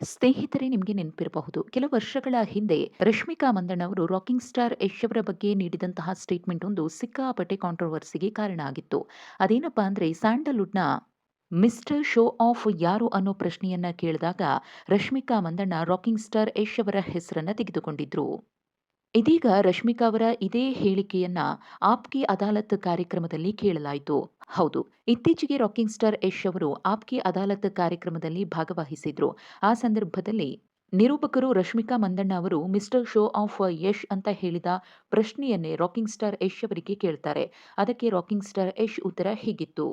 ಸ್ನೇಹಿತರೆ ನಿಮಗೆ ನೆನಪಿರಬಹುದು. ಕೆಲವು ವರ್ಷಗಳ ಹಿಂದೆ ರಶ್ಮಿಕಾ ಮಂದಣ್ಣ ಅವರು ರಾಕಿಂಗ್ ಸ್ಟಾರ್ ಯಶ್ ಅವರ ಬಗ್ಗೆ ನೀಡಿದಂತಹ ಸ್ಟೇಟ್ಮೆಂಟ್ ಒಂದು ಸಿಕ್ಕಾಪಟ್ಟೆ ಕಾಂಟ್ರವರ್ಸಿಗೆ ಕಾರಣ ಆಗಿತ್ತು. ಅದೇನಪ್ಪಾ ಅಂದ್ರೆ ಸ್ಯಾಂಡಲ್‌ವುಡ್‌ನ ಮಿಸ್ಟರ್ ಶೋ ಆಫ್ ಯಾರು ಅನ್ನೋ ಪ್ರಶ್ನೆಯನ್ನ ಕೇಳಿದಾಗ ರಶ್ಮಿಕಾ ಮಂದಣ್ಣ ರಾಕಿಂಗ್ ಸ್ಟಾರ್ ಯಶ್ ಅವರ ಹೆಸರನ್ನ ತೆಗೆದುಕೊಂಡಿದ್ರು. ಇದೀಗ ರಶ್ಮಿಕಾ ಅವರ ಇದೇ ಹೇಳಿಕೆಯನ್ನ ಆಪ್ ಕಿ ಅದಾಲತ್ ಕಾರ್ಯಕ್ರಮದಲ್ಲಿ ಕೇಳಲಾಯಿತು. ಹೌದು, ಇತ್ತೀಚೆಗೆ ರಾಕಿಂಗ್ ಸ್ಟಾರ್ ಯಶ್ ಅವರು ಆಪ್ ಕಿ ಅದಾಲತ್ ಕಾರ್ಯಕ್ರಮದಲ್ಲಿ ಭಾಗವಹಿಸಿದ್ರು. ಆ ಸಂದರ್ಭದಲ್ಲಿ ನಿರೂಪಕರು ರಶ್ಮಿಕಾ ಮಂದಣ್ಣ ಅವರು ಮಿಸ್ಟರ್ ಶೋ ಆಫ್ ಯಶ್ ಅಂತ ಹೇಳಿದ ಪ್ರಶ್ನೆಯನ್ನೇ ರಾಕಿಂಗ್ ಸ್ಟಾರ್ ಯಶ್ ಅವರಿಗೆ ಕೇಳ್ತಾರೆ. ಅದಕ್ಕೆ ರಾಕಿಂಗ್ ಸ್ಟಾರ್ ಯಶ್ ಉತ್ತರ ಹೀಗಿತ್ತು.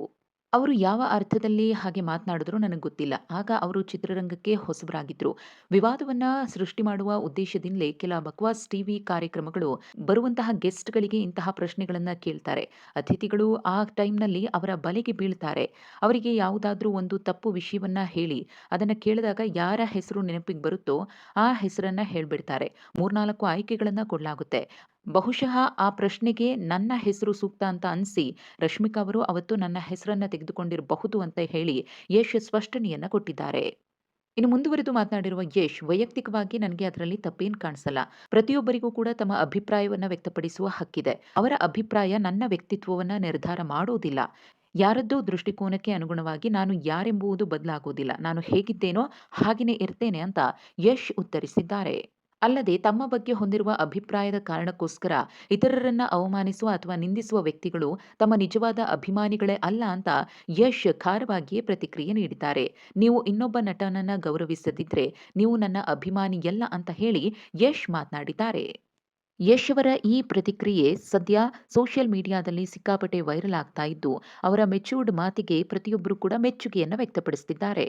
ಅವರು ಯಾವ ಅರ್ಥದಲ್ಲಿ ಹಾಗೆ ಮಾತನಾಡಿದ್ರು ನನಗೆ ಗೊತ್ತಿಲ್ಲ. ಆಗ ಅವರು ಚಿತ್ರರಂಗಕ್ಕೆ ಹೊಸಬರಾಗಿದ್ರು. ವಿವಾದವನ್ನ ಸೃಷ್ಟಿ ಮಾಡುವ ಉದ್ದೇಶದಿಂದಲೇ ಕೆಲ ಬಕ್ವಾಸ್ ಟಿವಿ ಕಾರ್ಯಕ್ರಮಗಳು ಬರುವಂತಹ ಗೆಸ್ಟ್‌ಗಳಿಗೆ ಇಂತಹ ಪ್ರಶ್ನೆಗಳನ್ನ ಕೇಳ್ತಾರೆ. ಅತಿಥಿಗಳು ಆ ಟೈಮ್‌ನಲ್ಲಿ ಅವರ ಬಲೆಗೆ ಬೀಳ್ತಾರೆ. ಅವರಿಗೆ ಯಾವುದಾದ್ರೂ ಒಂದು ತಪ್ಪು ವಿಷಯವನ್ನ ಹೇಳಿ, ಅದನ್ನ ಕೇಳಿದಾಗ ಯಾರ ಹೆಸರು ನೆನಪಿಗೆ ಬರುತ್ತೋ ಆ ಹೆಸರನ್ನ ಹೇಳ್ಬಿಡ್ತಾರೆ. 3, 4 ಆಯ್ಕೆಗಳನ್ನ ಕೊಡಲಾಗುತ್ತೆ. ಬಹುಶಃ ಆ ಪ್ರಶ್ನೆಗೆ ನನ್ನ ಹೆಸರು ಸೂಕ್ತ ಅಂತ ಅನ್ಸಿ ರಶ್ಮಿಕಾ ಅವರು ಅವತ್ತು ನನ್ನ ಹೆಸರನ್ನ ತೆಗೆದುಕೊಂಡಿರಬಹುದು ಅಂತ ಹೇಳಿ ಯಶ್ ಸ್ಪಷ್ಟನೆಯನ್ನ ಕೊಟ್ಟಿದ್ದಾರೆ. ಇನ್ನು ಮುಂದುವರೆದು ಮಾತನಾಡಿರುವ ಯಶ್, ವೈಯಕ್ತಿಕವಾಗಿ ನನಗೆ ಅದರಲ್ಲಿ ತಪ್ಪೇನ್ ಕಾಣಿಸಲ್ಲ. ಪ್ರತಿಯೊಬ್ಬರಿಗೂ ಕೂಡ ತಮ್ಮ ಅಭಿಪ್ರಾಯವನ್ನ ವ್ಯಕ್ತಪಡಿಸುವ ಹಕ್ಕಿದೆ. ಅವರ ಅಭಿಪ್ರಾಯ ನನ್ನ ವ್ಯಕ್ತಿತ್ವವನ್ನ ನಿರ್ಧಾರ ಮಾಡೋದಿಲ್ಲ. ಯಾರದ್ದೋ ದೃಷ್ಟಿಕೋನಕ್ಕೆ ಅನುಗುಣವಾಗಿ ನಾನು ಯಾರೆಂಬುವುದು ಬದಲಾಗೋದಿಲ್ಲ. ನಾನು ಹೇಗಿದ್ದೇನೋ ಹಾಗೇನೇ ಇರ್ತೇನೆ ಅಂತ ಯಶ್ ಉತ್ತರಿಸಿದ್ದಾರೆ. ಅಲ್ಲದೆ ತಮ್ಮ ಬಗ್ಗೆ ಹೊಂದಿರುವ ಅಭಿಪ್ರಾಯದ ಕಾರಣಕ್ಕೋಸ್ಕರ ಇತರರನ್ನ ಅವಮಾನಿಸುವ ಅಥವಾ ನಿಂದಿಸುವ ವ್ಯಕ್ತಿಗಳು ತಮ್ಮ ನಿಜವಾದ ಅಭಿಮಾನಿಗಳೇ ಅಲ್ಲ ಅಂತ ಯಶ್ ಖಾರವಾಗಿಯೇ ಪ್ರತಿಕ್ರಿಯೆ ನೀಡಿದ್ದಾರೆ. ನೀವು ಇನ್ನೊಬ್ಬ ನಟನನ್ನ ಗೌರವಿಸದಿದ್ರೆ ನೀವು ನನ್ನ ಅಭಿಮಾನಿಯಲ್ಲ ಅಂತ ಹೇಳಿ ಯಶ್ ಮಾತನಾಡಿದ್ದಾರೆ. ಯಶ್ ಅವರ ಈ ಪ್ರತಿಕ್ರಿಯೆ ಸದ್ಯ ಸೋಷಿಯಲ್ ಮೀಡಿಯಾದಲ್ಲಿ ಸಿಕ್ಕಾಪಟ್ಟೆ ವೈರಲ್ ಆಗ್ತಾ ಇದ್ದು, ಅವರ ಮೆಚೂರ್ಡ್ ಮಾತಿಗೆ ಪ್ರತಿಯೊಬ್ಬರು ಕೂಡ ಮೆಚ್ಚುಗೆಯನ್ನ ವ್ಯಕ್ತಪಡಿಸುತ್ತಿದ್ದಾರೆ.